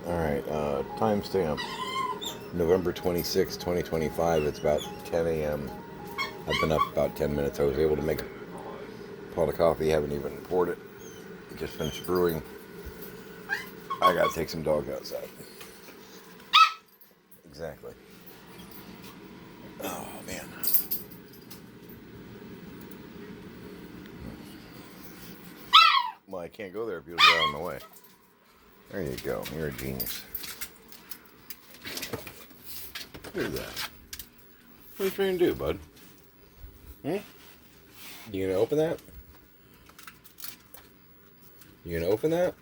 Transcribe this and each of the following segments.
Alright, timestamp November 26, 2025. It's about 10 a.m. I've been up about 10 minutes. I was able to make a pot of coffee. Haven't even poured it. Just finished brewing. I gotta take some dogs outside. Exactly. Oh, man. Well, I can't go there if you'll get out of my way. There you go. You're a genius. Look at that. What are you trying to do, bud? You gonna open that? You gonna open that?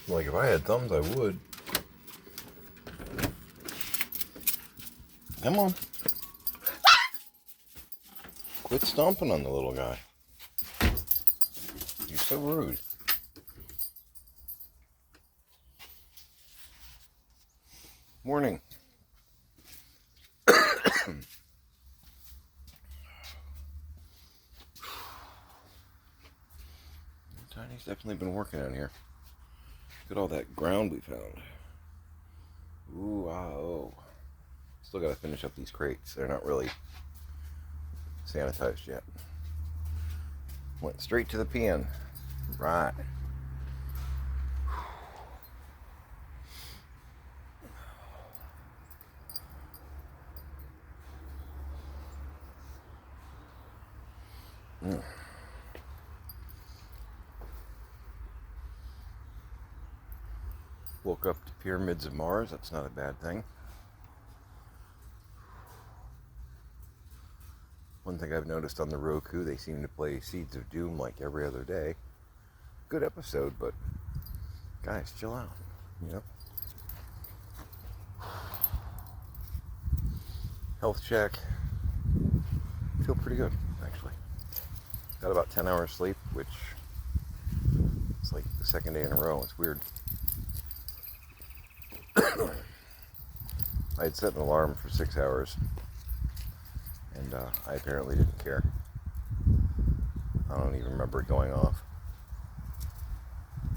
Like, if I had thumbs, I would. Come on. Quit stomping on the little guy. You're so rude. Morning. Tiny's definitely been working out here. Look at all that ground we found. Ooh, oh. Still gotta finish up these crates. They're not really sanitized yet. Went straight to the pen. Right. Woke up to Pyramids of Mars. That's not a bad thing. One thing I've noticed on the Roku, they seem to play Seeds of Doom like every other day. Good episode, but guys, chill out. You know? Health check. Feel pretty good, actually. Got about 10 hours sleep, which is like the second day in a row. It's weird. I had set an alarm for 6 hours, and I apparently didn't care. I don't even remember it going off.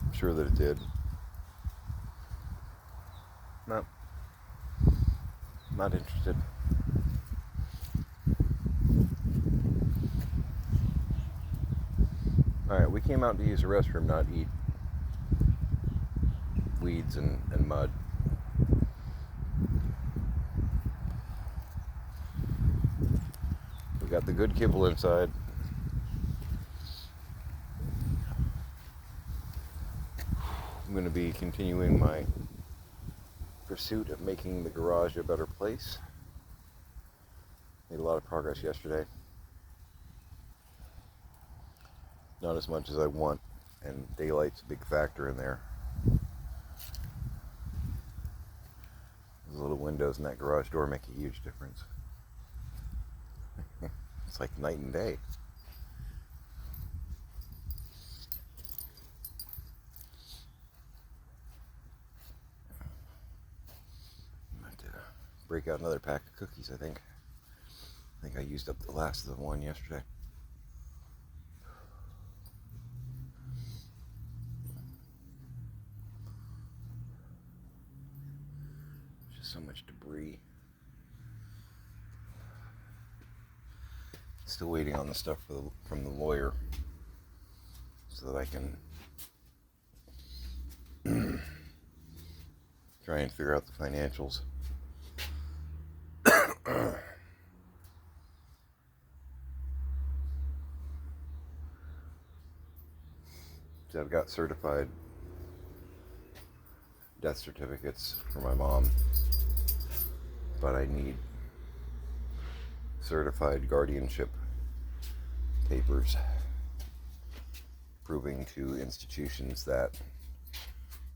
I'm sure that it did. No. Not interested. Alright, we came out to use the restroom, not eat weeds and mud. We got the good kibble inside. I'm going to be continuing my pursuit of making the garage a better place. Made a lot of progress yesterday. Not as much as I want, and daylight's a big factor in there. Those little windows in that garage door make a huge difference. It's like night and day. I'm going to break out another pack of cookies, I think. I think I used up the last of the one yesterday. Just so much debris. Still waiting on the stuff from the lawyer so that I can try and figure out the financials. So I've got certified death certificates for my mom, but I need certified guardianship papers proving to institutions that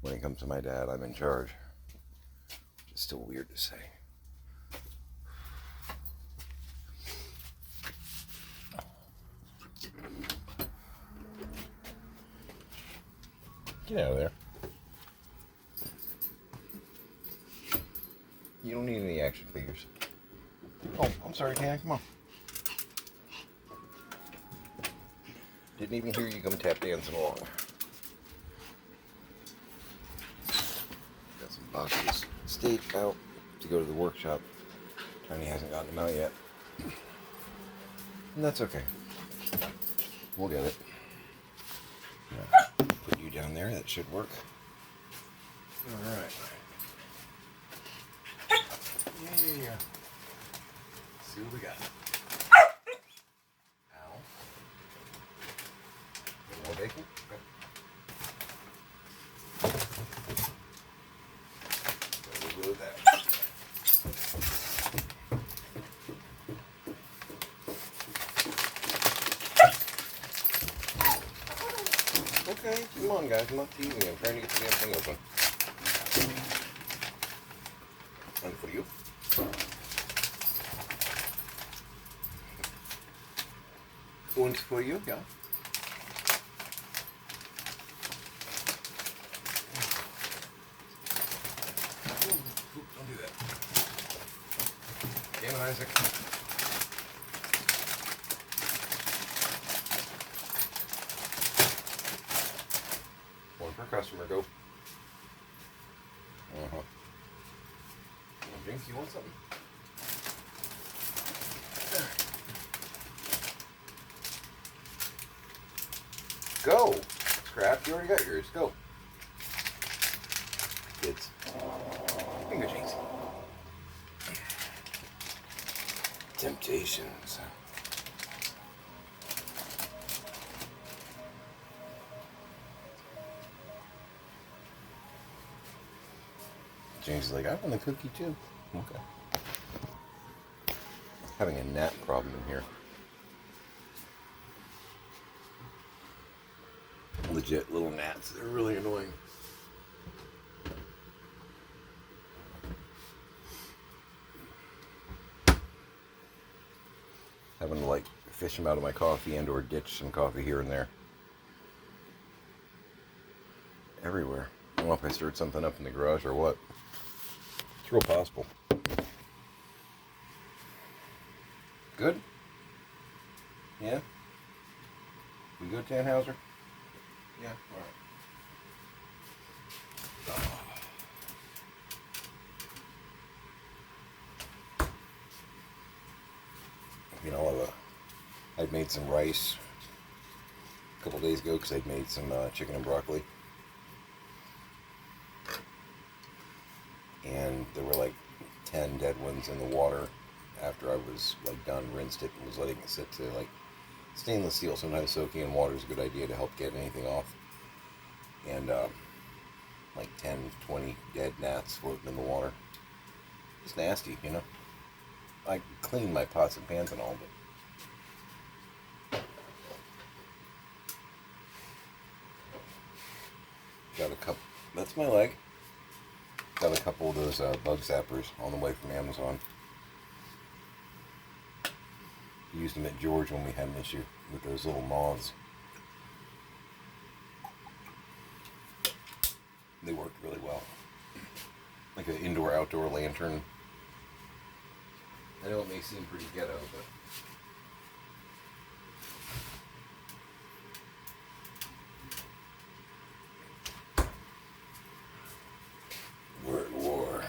when it comes to my dad, I'm in charge. It's still weird to say. Get out of there. You don't need any action figures. Oh, I'm sorry, Tan. Come on. Didn't even hear you come tap dancing along. Got some boxes staked out to go to the workshop. Tiny hasn't gotten them out yet. And that's okay. We'll get it. Put you down there. That should work. Alright. Yeah. See what we got. Ow. More bacon? Okay. We'll go with that. Okay, come on guys, I'm not teasing you. I'm trying to get the damn thing open. And for you. Und for you, yeah. Don't do that. Damn it, Isaac. One per customer, go. Uh-huh. Jinx, you want something? Go! Scrap, you already got yours. Go. Kids. Finger Jinx. Temptations. James is like, I want a cookie too. Okay. Having a gnat problem in here. Legit little gnats. They're really annoying. Having to like fish them out of my coffee and or ditch some coffee here and there. Everywhere. I don't know if I stirred something up in the garage or what. It's real possible. Good? Yeah? We good, Tannhauser? Yeah, alright. You know, I'd made some rice a couple days ago because I'd made some chicken and broccoli. And there were like 10 dead ones in the water after I was like done, rinsed it, and was letting it sit to like stainless steel. Sometimes soaking in water is a good idea to help get anything off. And like 10, 20 dead gnats floating in the water. It's nasty, you know. I clean my pots and pans and all, but got a couple. That's my leg. Got a couple of those bug zappers on the way from Amazon. Used them at George when we had an issue with those little moths. They worked really well. Like an indoor-outdoor lantern. I know it may seem pretty ghetto, but we're at war.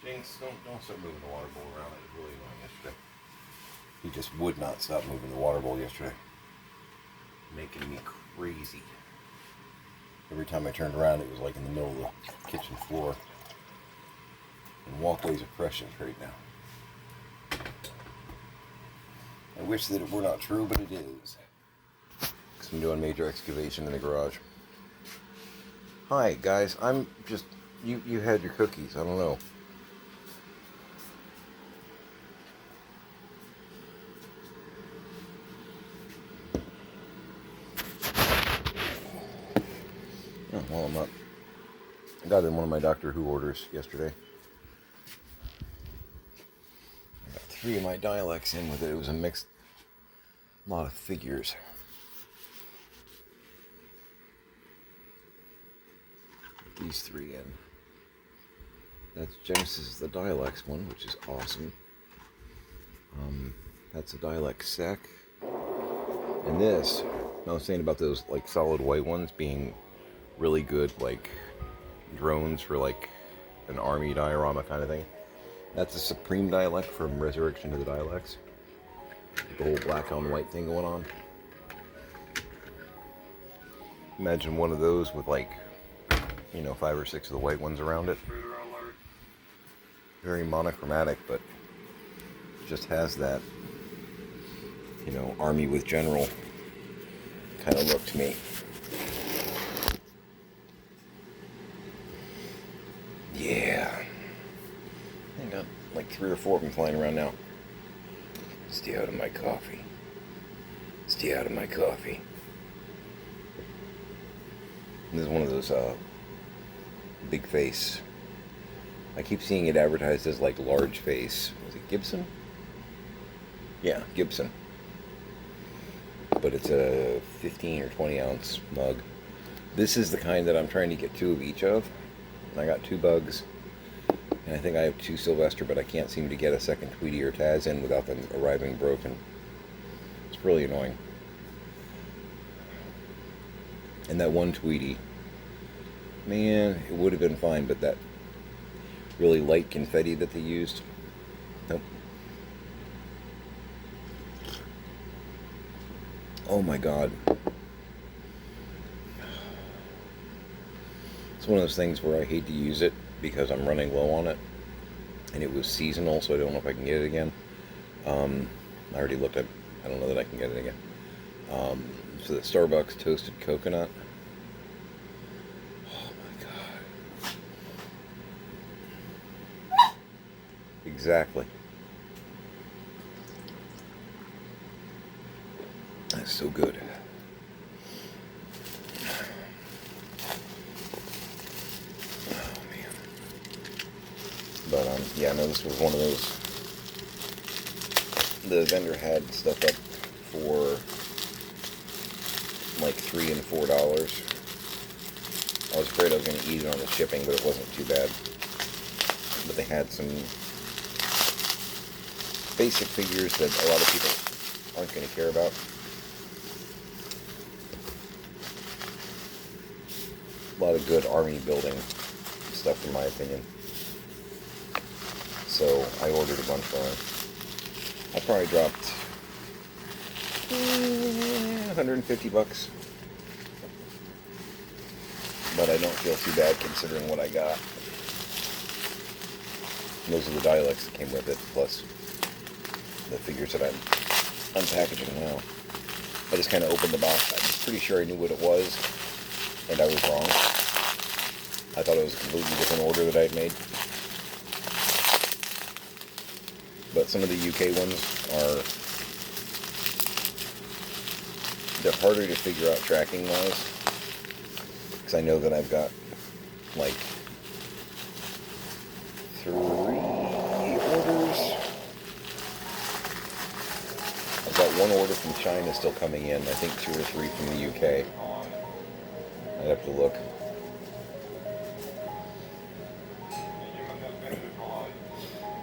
Jinx, don't start moving the water bowl around. It was really annoying yesterday. He just would not stop moving the water bowl yesterday. Making me crazy. Every time I turned around, it was like in the middle of the kitchen floor. And walkways are precious right now. I wish that it were not true, but it is. Because I'm doing major excavation in the garage. Hi, guys. I'm just... You had your cookies. I don't know. Oh, well, I'm not... I got in one of my Doctor Who orders yesterday. I got 3 of my dialects in with it. It was a mixed lot of figures. These 3 in. That's Genesis the Dialects one, which is awesome. That's a Dialect Sec. And this, I was saying about those like solid white ones being really good, like drones for like an army diorama kind of thing. That's a Supreme dialect from Resurrection of the Dialects. The whole black on white thing going on. Imagine one of those with like, 5 or 6 of the white ones around it. Very monochromatic, but just has that, army with general kind of look to me. Yeah. I got like 3 or 4 of them flying around now. Stay out of my coffee. Stay out of my coffee. And this is one of those big face. I keep seeing it advertised as like large face. Was it Gibson? Yeah, Gibson. But it's a 15 or 20 ounce mug. This is the kind that I'm trying to get 2 of each of. And I got 2 bugs. And I think I have 2 Sylvester, but I can't seem to get a second Tweety or Taz in without them arriving broken. It's really annoying. And that one Tweety, man, it would have been fine, but that really light confetti that they used, nope. Oh my god. It's one of those things where I hate to use it because I'm running low on it. And it was seasonal, so I don't know if I can get it again. I already looked at, I don't know that I can get it again. So the Starbucks toasted coconut. Oh my god. Exactly. That's so good. Oh man. But yeah, no, this was one of those. The vendor had stuff up for like $3 and $4. I was afraid I was going to eat it on the shipping, but it wasn't too bad. But they had some basic figures that a lot of people aren't going to care about. A lot of good army building stuff, in my opinion. So I ordered a bunch for them. I probably dropped $150. But I don't feel too bad considering what I got. And those are the dialects that came with it, plus the figures that I'm unpackaging now. I just kind of opened the box. I'm pretty sure I knew what it was, and I was wrong. I thought it was a completely different order that I had made. But some of the UK ones they're harder to figure out tracking wise. Because I know that I've got like 3 orders. I've got 1 order from China still coming in. I think 2 or 3 from the UK. I'd have to look.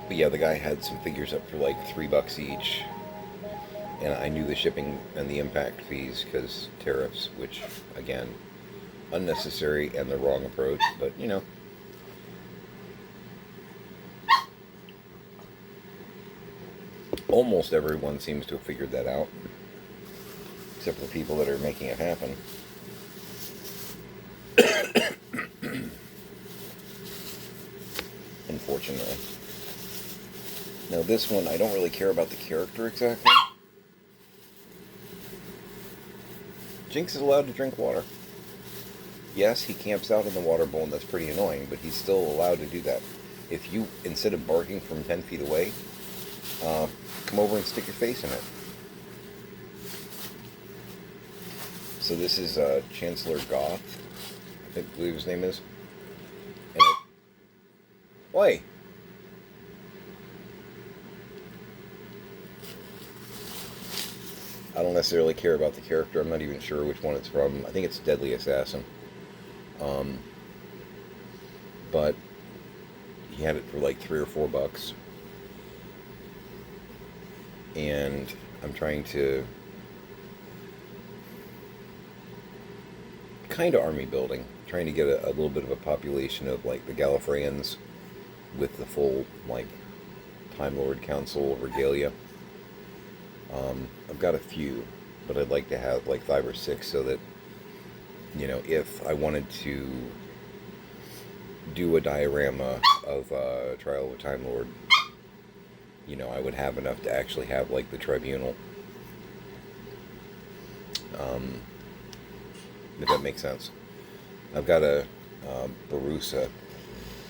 But yeah, the guy had some figures up for like $3 each. And I knew the shipping and the impact fees because tariffs, which, again, unnecessary and the wrong approach, but almost everyone seems to have figured that out, except for the people that are making it happen. Unfortunately. Now this one, I don't really care about the character exactly. Jinx is allowed to drink water. Yes, he camps out in the water bowl, and that's pretty annoying, but he's still allowed to do that. If you, instead of barking from 10 feet away, come over and stick your face in it. So this is Chancellor Goth, I believe his name is. And Oi! I don't necessarily care about the character. I'm not even sure which one it's from. I think it's Deadly Assassin. But he had it for like $3 or $4. And I'm trying to kind of army building, trying to get a little bit of a population of like the Gallifreyans with the full like Time Lord Council regalia. I've got a few, but I'd like to have like 5 or 6 so that, you know, if I wanted to do a diorama of Trial of a Time Lord, you know, I would have enough to actually have like the tribunal. If that makes sense. I've got a Barusa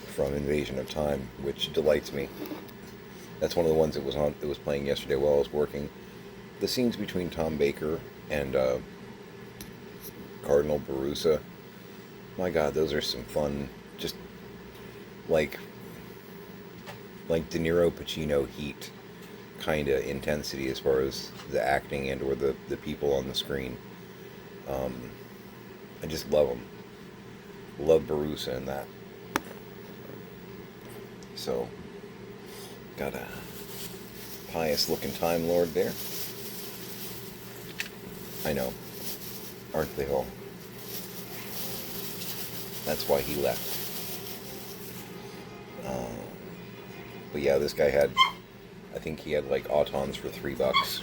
from Invasion of Time, which delights me. That's one of the ones that was on. It was playing yesterday while I was working. The scenes between Tom Baker and Cardinal Barusa. My God, those are some fun. Just like De Niro, Pacino heat kind of intensity as far as the acting and or the people on the screen. I just love them. Love Barusa in that. So, got a pious looking Time Lord there. I know. Aren't they all? That's why he left. But yeah, this guy had, I think he had like Autons for $3.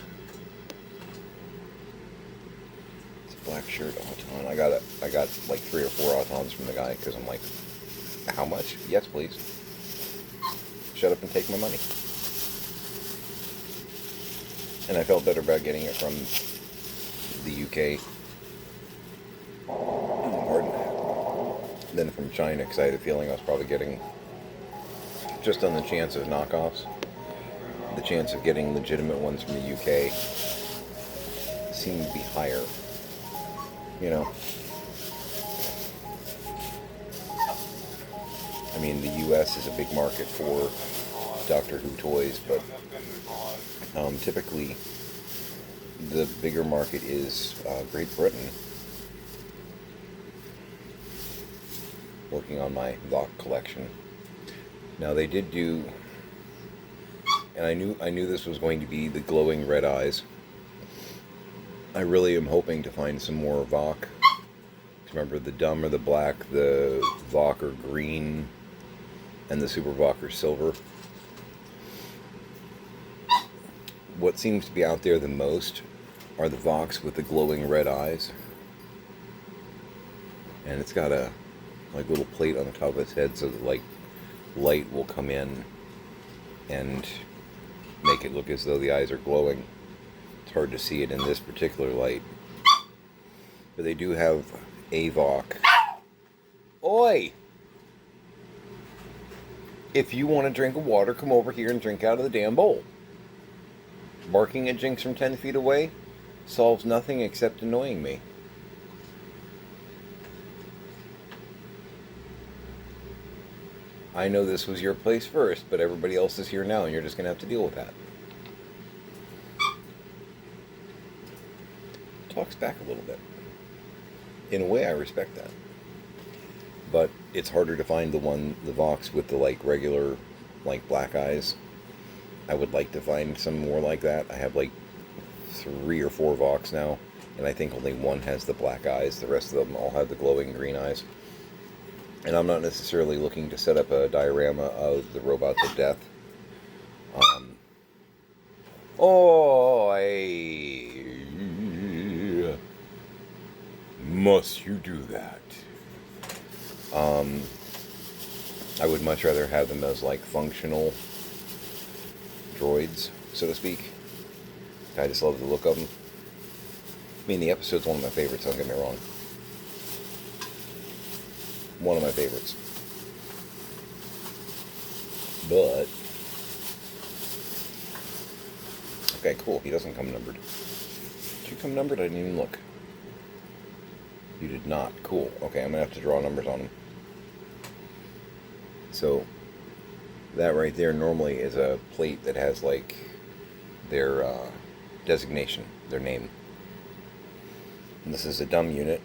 It's a black shirt Auton. I got like 3 or 4 Autons from the guy because I'm like, how much? Yes, please. Shut up and take my money. And I felt better about getting it from the UK, pardon, than from China, because I had a feeling I was probably getting, just on the chance of knockoffs, the chance of getting legitimate ones from the UK seemed to be higher, you know. I mean, the US is a big market for Doctor Who toys, but typically the bigger market is Great Britain. Working on my Voc collection. Now they did do, and I knew this was going to be the glowing red eyes. I really am hoping to find some more Voc. Remember, the Dumb are the black, the Voc are green, and the Super Voc are silver. What seems to be out there the most are the Vocs with the glowing red eyes. And it's got a like little plate on the top of its head so that like light will come in and make it look as though the eyes are glowing. It's hard to see it in this particular light. But they do have a Voc. Oi! If you want a drink of water, come over here and drink out of the damn bowl. Barking at Jinx from 10 feet away solves nothing except annoying me. I know this was your place first, but everybody else is here now, and you're just going to have to deal with that. Talks back a little bit. In a way, I respect that. But it's harder to find the Vox with the, like, regular, like, black eyes. I would like to find some more like that. I have, like, 3 or 4 Vox now, and I think only one has the black eyes. The rest of them all have the glowing green eyes. And I'm not necessarily looking to set up a diorama of the Robots of Death. Must you do that? I would much rather have them as, like, functional droids, so to speak. I just love the look of them. I mean, the episode's one of my favorites, don't get me wrong. One of my favorites. But okay, cool. He doesn't come numbered. Did you come numbered? I didn't even look. You did not. Cool. Okay, I'm gonna have to draw numbers on him. So that right there normally is a plate that has like their designation, their name. And this is a dumb unit,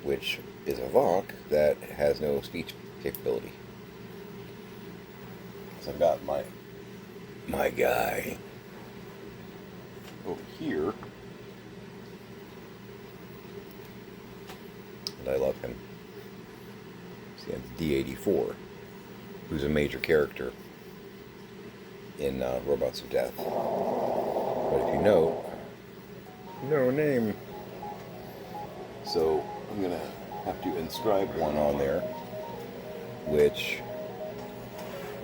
which is a Voc that has no speech capability. So I've got my guy over here. Falcon. See, it's D-84, who's a major character in Robots of Death. But if you know, no name. So I'm going to have to inscribe one on there, which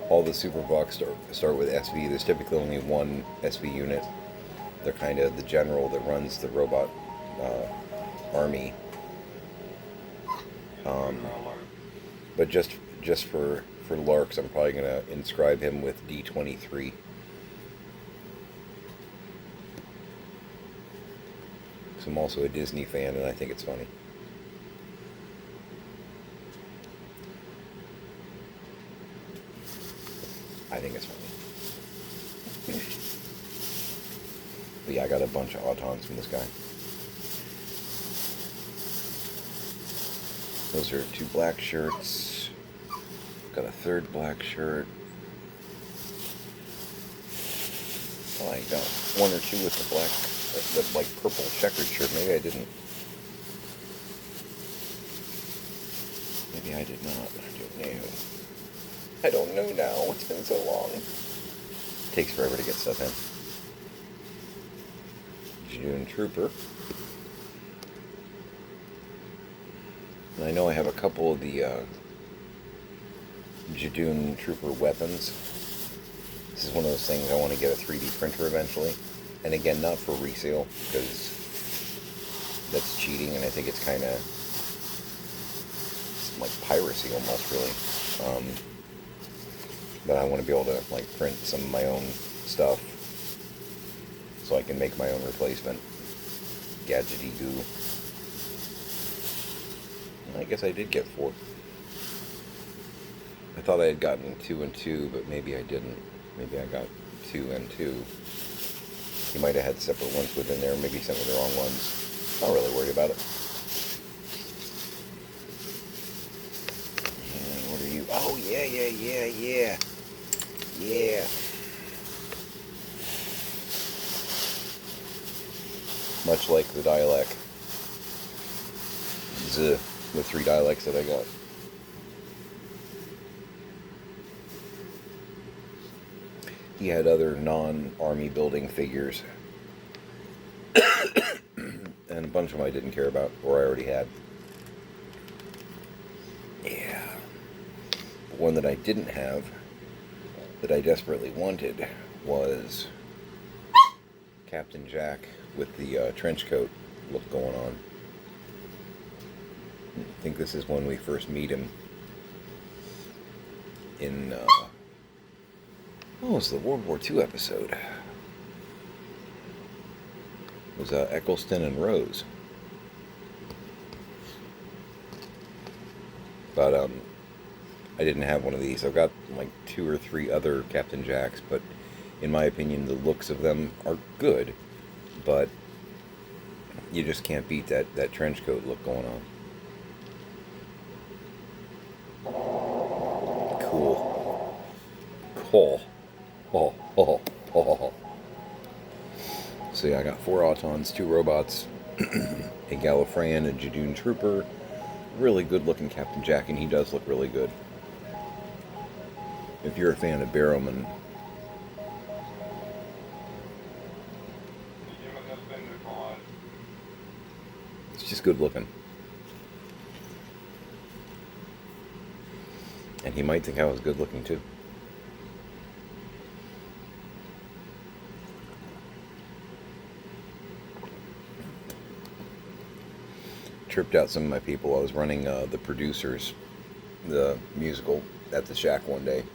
all the Super Vox start with SV. There's typically only one SV unit. They're kind of the general that runs the robot army. But just for larks, I'm probably going to inscribe him with D23. So I'm also a Disney fan, and I think it's funny. I think it's funny. But yeah, I got a bunch of Autons from this guy. Those are 2 black shirts. Got a 3rd black shirt. Oh, I got 1 or 2 with the black, the like purple checkered shirt. Maybe I didn't. Maybe I did not. I don't know now. It's been so long. It takes forever to get stuff in. Jadoon Trooper. And I know I have a couple of the Jadoon Trooper weapons. This is one of those things I want to get a 3D printer eventually. And again, not for resale, because that's cheating, and I think it's kind of like piracy almost, really. But I want to be able to like print some of my own stuff so I can make my own replacement gadgety goo. I guess I did get 4. I thought I had gotten 2 and 2, but maybe I didn't. Maybe I got 2 and 2. He might have had separate ones within there. Maybe sent me the wrong ones. Not really worried about it. And what are you? Oh, yeah. Much like the Dialect. The 3 Dialects that I got. He had other non-army building figures. And a bunch of them I didn't care about, or I already had. Yeah. But one that I didn't have, that I desperately wanted, was Captain Jack with the trench coat look going on. I think this is when we first meet him in, it's the World War II episode. It was Eccleston and Rose. But I didn't have one of these. I've got like 2 or 3 other Captain Jacks, but in my opinion, the looks of them are good, but you just can't beat that trench coat look going on. Cool. Oh. So yeah, I got 4 Autons, 2 robots, a Gallifreyan, a Jadoon Trooper, really good looking Captain Jack, and he does look really good. If you're a fan of Barrowman, it's just good looking. And he might think I was good looking too. Tripped out some of my people. I was running The Producers, the musical, at the Shack one day.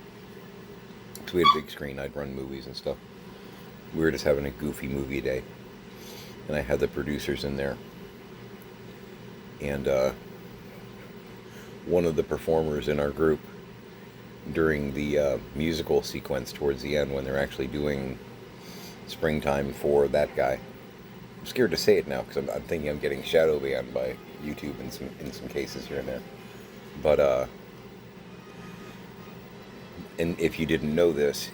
So we had a big screen. I'd run movies and stuff. We were just having a goofy movie day. And I had The Producers in there. And one of the performers in our group, during the musical sequence towards the end, when they're actually doing Springtime for that guy, I'm scared to say it now because I'm thinking I'm getting shadow banned by YouTube in some cases here and there. But and if you didn't know this,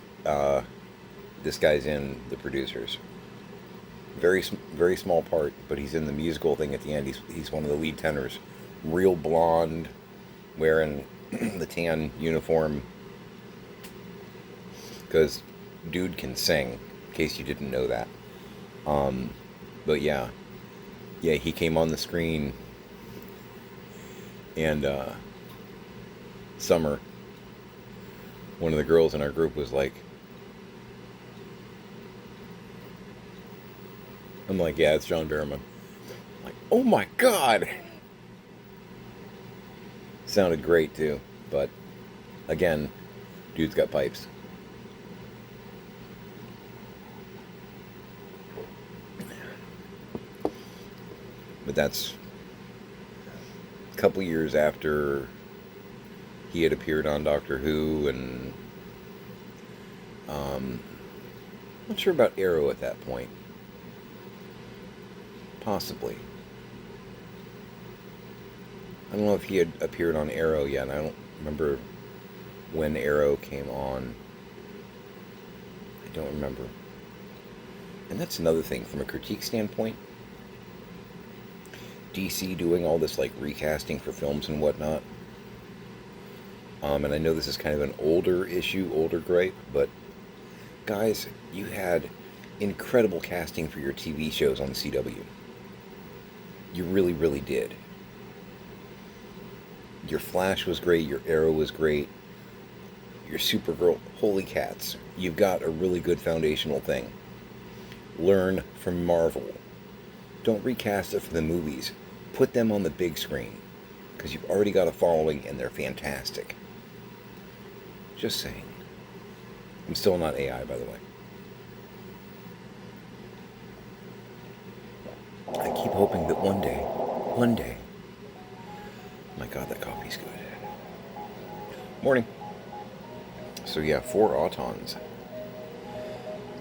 this guy's in The Producers. Very small part, but he's in the musical thing at the end. He's one of the lead tenors, real blonde, wearing the tan uniform. Because dude can sing, in case you didn't know that. But yeah, he came on the screen, and Summer, one of the girls in our group, was like, I'm like, yeah, it's John Barrowman. I'm like, oh my god! Sounded great too, but again, dude's got pipes. But that's a couple years after he had appeared on Doctor Who, and not sure about Arrow at that point. Possibly. I don't know if he had appeared on Arrow yet. I don't remember when Arrow came on. I don't remember. And that's another thing, from a critique standpoint. DC doing all this like recasting for films and whatnot. And I know this is kind of an older issue, older gripe, but guys, you had incredible casting for your TV shows on the CW. You really, really did. Your Flash was great, your Arrow was great, your Supergirl, holy cats. You've got a really good foundational thing. Learn from Marvel. Don't recast it for the movies. Put them on the big screen, because you've already got a following and they're fantastic. Just saying. I'm still not AI, by the way. I keep hoping that one day, my god, that coffee's good. Morning. So yeah, 4 Autons.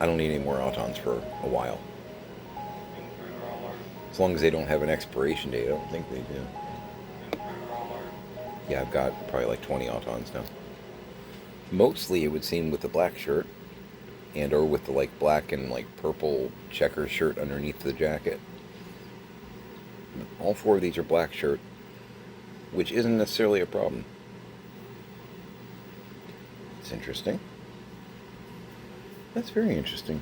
I don't need any more Autons for a while. As long as they don't have an expiration date. I don't think they do. Yeah, I've got probably like 20 Autons now. Mostly, it would seem, with the black shirt, and or with the like black and like purple checker shirt underneath the jacket. All 4 of these are black shirt, which isn't necessarily a problem. It's interesting. That's very interesting.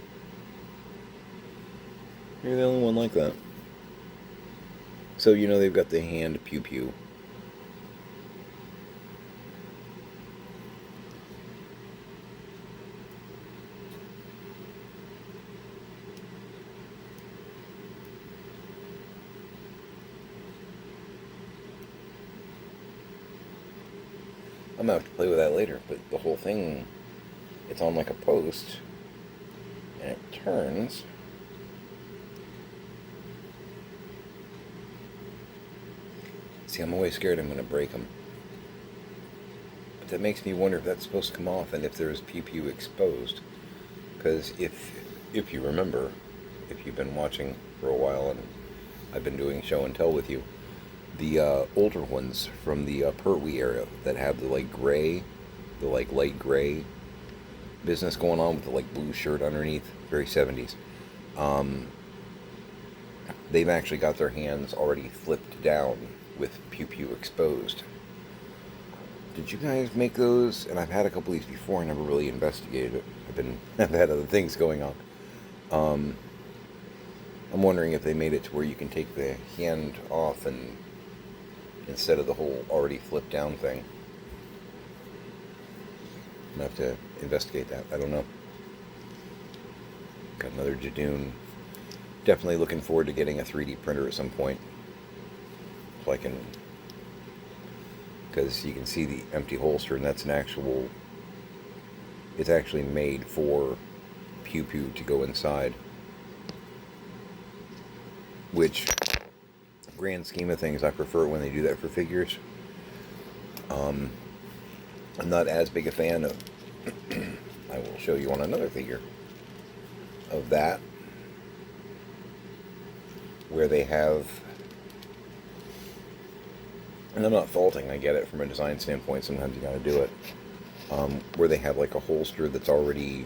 You're the only one like that. So, you know, they've got the hand pew-pew. I'm going to have to play with that later, but the whole thing, it's on like a post, and it turns. See, I'm always scared I'm going to break them. But that makes me wonder if that's supposed to come off and if there's pew-pew exposed. Because if you remember, if you've been watching for a while, and I've been doing show and tell with you, the older ones from the Pertwee era that have the like gray, the like light gray business going on with the like blue shirt underneath, very 70s. They've actually got their hands already flipped down with pew-pew exposed. Did you guys make those? And I've had a couple of these before. I never really investigated it. I've had other things going on. I'm wondering if they made it to where you can take the hand off and instead of the whole already flipped down thing. I'm gonna have to investigate that. I don't know. Got another Jadoon. Definitely looking forward to getting a 3D printer at some point. So I can, because you can see the empty holster, and that's an actual, it's actually made for pew-pew to go inside. Which, grand scheme of things, I prefer when they do that for figures. I'm not as big a fan of, I will show you on another figure, of that, where they have, and I'm not faulting, I get it from a design standpoint, sometimes you gotta do it, where they have like a holster that's already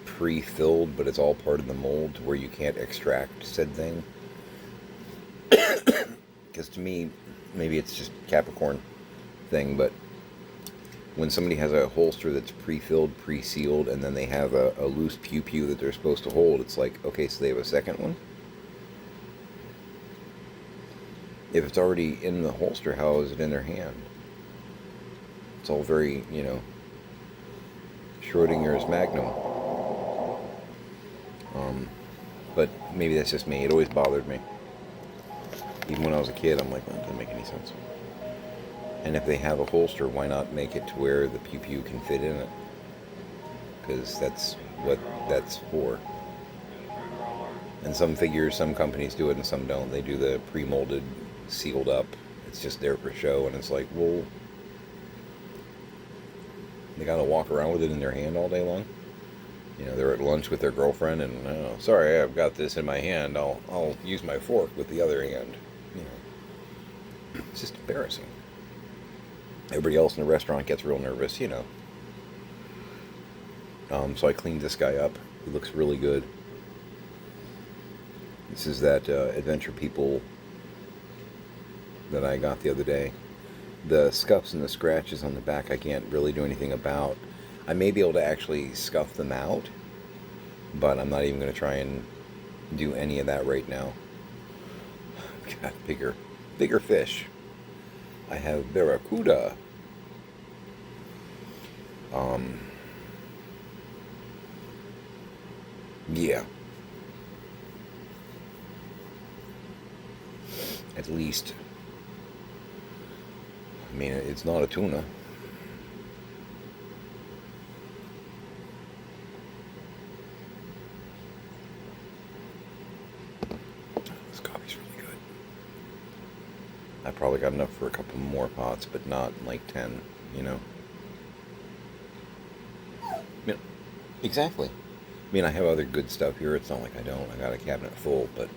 pre-filled, but it's all part of the mold, where you can't extract said thing. Because to me, maybe it's just Capricorn thing, but when somebody has a holster that's pre-filled, pre-sealed, and then they have a loose pew-pew that they're supposed to hold, it's like, okay, so they have a second one? If it's already in the holster, how is it in their hand? It's all very, Schrodinger's Magnum. But maybe that's just me. It always bothered me. Even when I was a kid, I'm like, well, that doesn't make any sense. And if they have a holster, why not make it to where the pew-pew can fit in it? Because that's what that's for. And some figures, some companies do it and some don't. They do the pre-molded, sealed up. It's just there for show, and it's like, well, they gotta walk around with it in their hand all day long. They're at lunch with their girlfriend, and oh, sorry, I've got this in my hand. I'll use my fork with the other hand. It's just embarrassing. Everybody else in the restaurant gets real nervous, So I cleaned this guy up. He looks really good. This is that Adventure People that I got the other day. The scuffs and the scratches on the back I can't really do anything about. I may be able to actually scuff them out, but I'm not even going to try and do any of that right now. Got bigger fish. I have barracuda. Yeah. At least. I mean, it's not a tuna. This coffee's really good. I probably got enough for a couple more pots, but not like 10, Yeah, exactly. I mean, I have other good stuff here. It's not like I don't. I got a cabinet full, but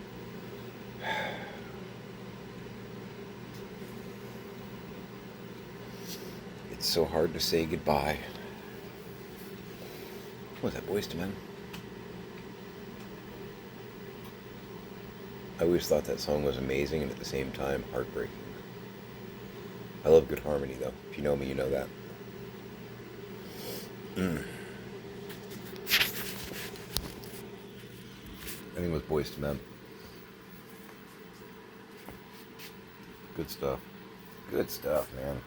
it's so hard to say goodbye. What was that, Boyz II Men? I always thought that song was amazing and at the same time heartbreaking. I love good harmony, though. If you know me, you know that. I think it was Boyz II Men. Good stuff. Good stuff, man.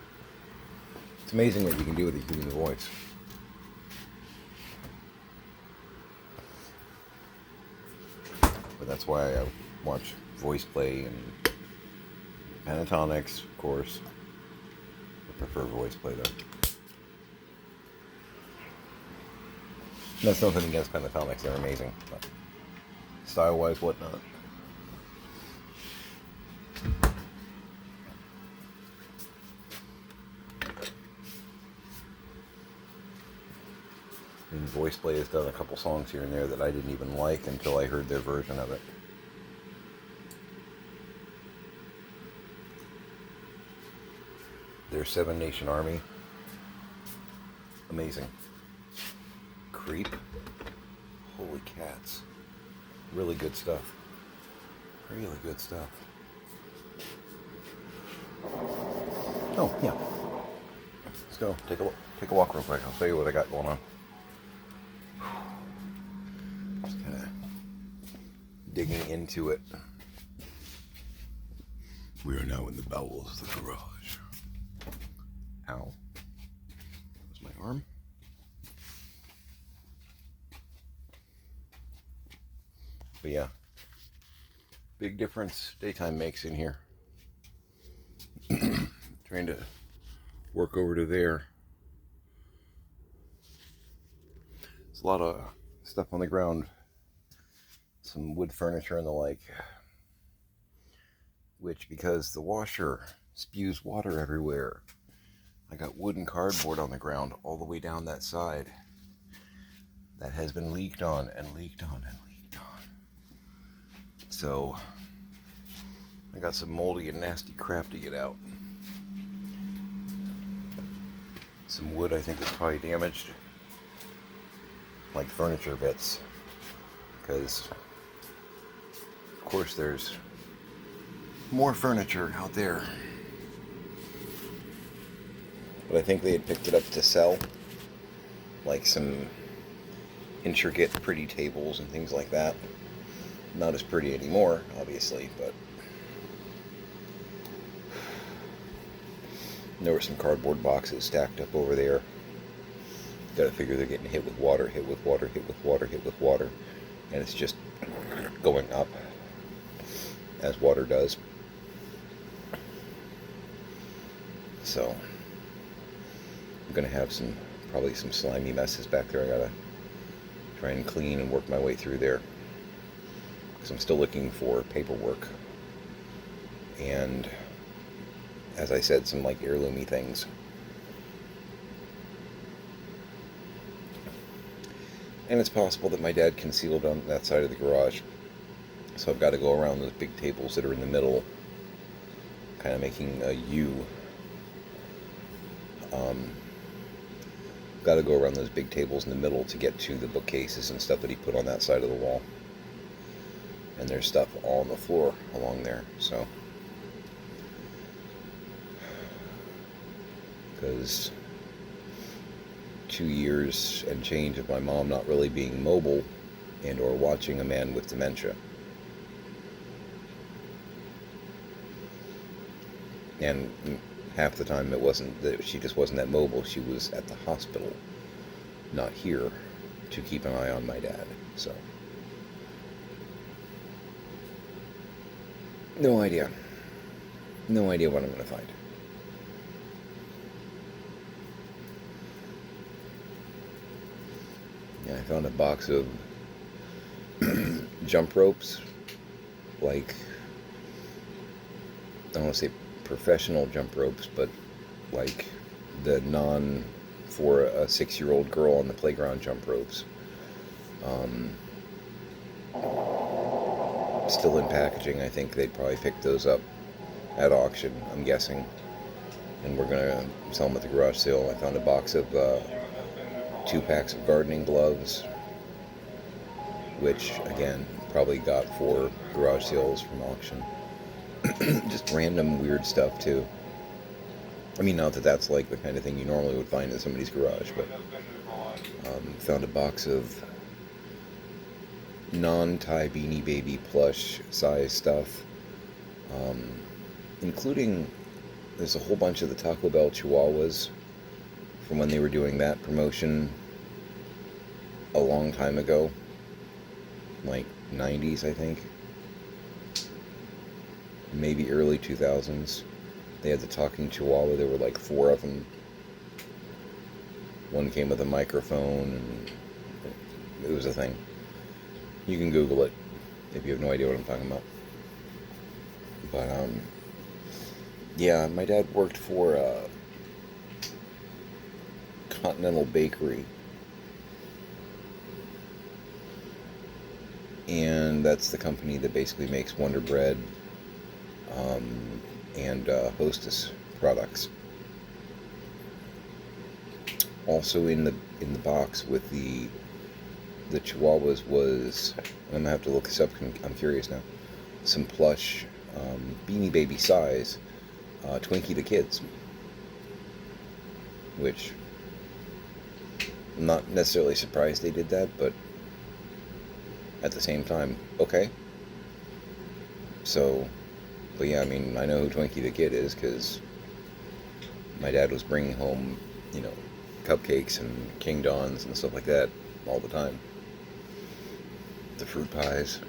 It's amazing what you can do with a human voice. But that's why I watch Voice Play and Pentatonics, of course. I prefer Voice Play, though. That's nothing against Pentatonics. They're amazing. But style-wise, whatnot. And Voice Play has done a couple songs here and there that I didn't even like until I heard their version of it. Their Seven Nation Army. Amazing. Creep. Holy cats. Really good stuff. Really good stuff. Oh, yeah. Let's go. Take a walk real quick. I'll show you what I got going on. Just kind of digging into it. We are now in the bowels of the garage. Ow. There's my arm. But yeah, big difference daytime makes in here. Trying to work over to there. There's a lot of stuff on the ground. Some wood furniture and the like. Which, because the washer spews water everywhere, I got wooden cardboard on the ground all the way down that side. That has been leaked on and leaked on and leaked on. So, I got some moldy and nasty crap to get out. Some wood I think is probably damaged. Like furniture bits. Because, of course, there's more furniture out there but I think they had picked it up to sell, like some intricate, pretty tables and things like that. Not as pretty anymore, obviously, but there were some cardboard boxes stacked up over there. Gotta figure they're getting hit with water, hit with water, hit with water, hit with water, and it's just going up as water does. So I'm gonna have probably some slimy messes back there. I gotta try and clean and work my way through there, because I'm still looking for paperwork and, as I said, some like heirloomy things. And it's possible that my dad concealed on that side of the garage. So I've got to go around those big tables that are in the middle, kind of making a U. Got to go around those big tables in the middle to get to the bookcases and stuff that he put on that side of the wall. And there's stuff all on the floor along there, so. Because 2 years and change of my mom not really being mobile and or watching a man with dementia. And half the time it wasn't that she just wasn't that mobile, she was at the hospital, not here, to keep an eye on my dad. So no idea what I'm gonna find. Yeah, I found a box of jump ropes, like, I don't want to say professional jump ropes, but like the for a 6-year-old girl on the playground jump ropes. Still in packaging. I think they'd probably pick those up at auction, I'm guessing, and we're gonna sell them at the garage sale. I found a box of 2 packs of gardening gloves, which again probably got for garage sales from auction. Just random weird stuff too. I mean, not that that's like the kind of thing you normally would find in somebody's garage, but found a box of non-tie Beanie Baby plush size stuff, including, there's a whole bunch of the Taco Bell Chihuahuas from when they were doing that promotion a long time ago, like 90s, I think, maybe early 2000s. They had the talking Chihuahua. There were like 4 of them. One came with a microphone, and it was a thing. You can Google it if you have no idea what I'm talking about. But yeah, my dad worked for Continental Bakery, and that's the company that basically makes Wonder Bread and Hostess products. Also in the box with the Chihuahuas was, I'm gonna have to look this up, I'm curious now, some plush Beanie Baby size Twinkie the Kids, which I'm not necessarily surprised they did that, but at the same time, okay. So, but yeah, I mean, I know who Twinkie the Kid is, because my dad was bringing home, you know, cupcakes and King Dons and stuff like that all the time. The fruit pies,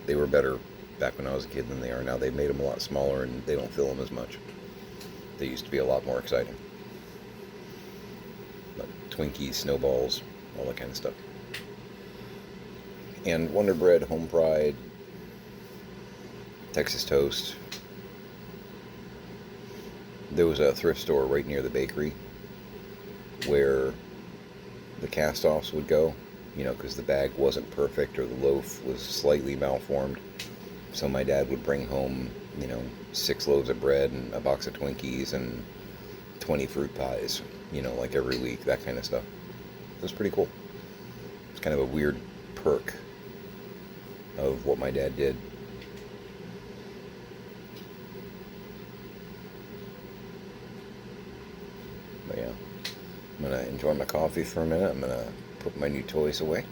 they were better back when I was a kid than they are now. They've made them a lot smaller and they don't fill them as much. They used to be a lot more exciting. But Twinkies, Snowballs, all that kind of stuff. And Wonder Bread, Home Pride, Texas Toast. There was a thrift store right near the bakery where the cast-offs would go, you know, because the bag wasn't perfect or the loaf was slightly malformed. So my dad would bring home, you know, 6 loaves of bread and a box of Twinkies and 20 fruit pies, you know, like every week, that kind of stuff. It was pretty cool. It's kind of a weird perk of what my dad did. But yeah. enjoy my coffee for a minute. I'm gonna put my new toys away.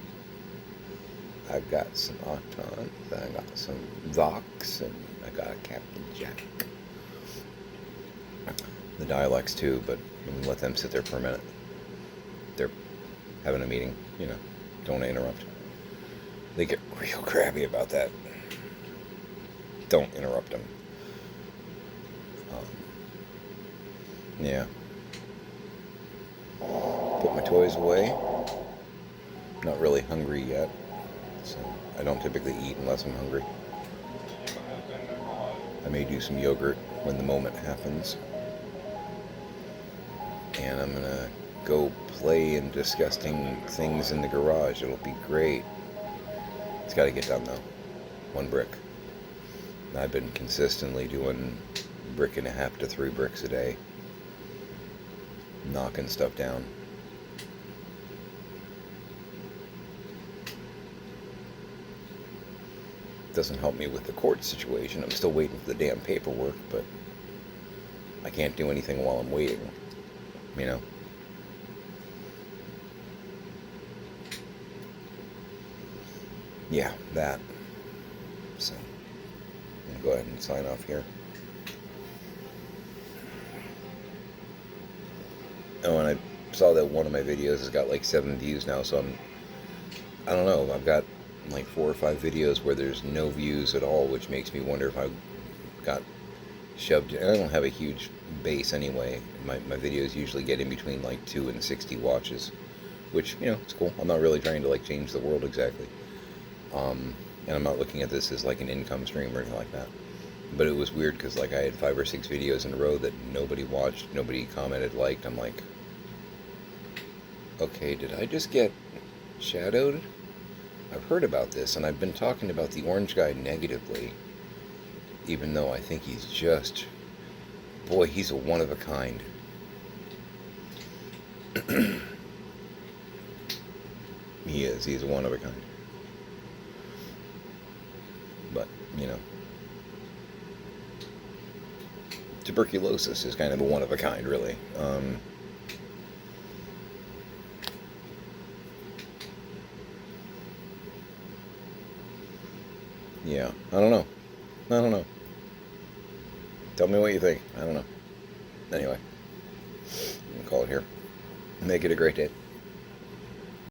I've got some Autons, I got some Vox, and I got a Captain Jack. The dialects too, but I'm gonna let them sit there for a minute. They're having a meeting, don't want to interrupt. They get real crabby about that. Don't interrupt them. Yeah. Put my toys away. Not really hungry yet, so I don't typically eat unless I'm hungry. I may do some yogurt when the moment happens. And I'm gonna go play in disgusting things in the garage. It'll be great. It's gotta get done though. 1 brick. I've been consistently doing 1.5 to 3 bricks a day. Knocking stuff down. Doesn't help me with the court situation. I'm still waiting for the damn paperwork, but I can't do anything while I'm waiting. Yeah, that. So, I'm going to go ahead and sign off here. Oh, and I saw that one of my videos has got like 7 views now, so I don't know, I've got like 4 or 5 videos where there's no views at all, which makes me wonder if I got shoved in. I don't have a huge base anyway. My videos usually get in between like 2 and 60 watches, which, it's cool. I'm not really trying to like change the world exactly. And I'm not looking at this as like an income stream or anything like that. But it was weird because like I had 5 or 6 videos in a row that nobody watched, nobody commented, liked. I'm like, okay, did I just get shadowed? I've heard about this, and I've been talking about the orange guy negatively, even though I think he's just, boy, he's a one of a kind. He is. He's a one of a kind. But, tuberculosis is kind of a one of a kind, really. Yeah, I don't know. Tell me what you think. I don't know. Anyway, I'm gonna call it here. Make it a great day.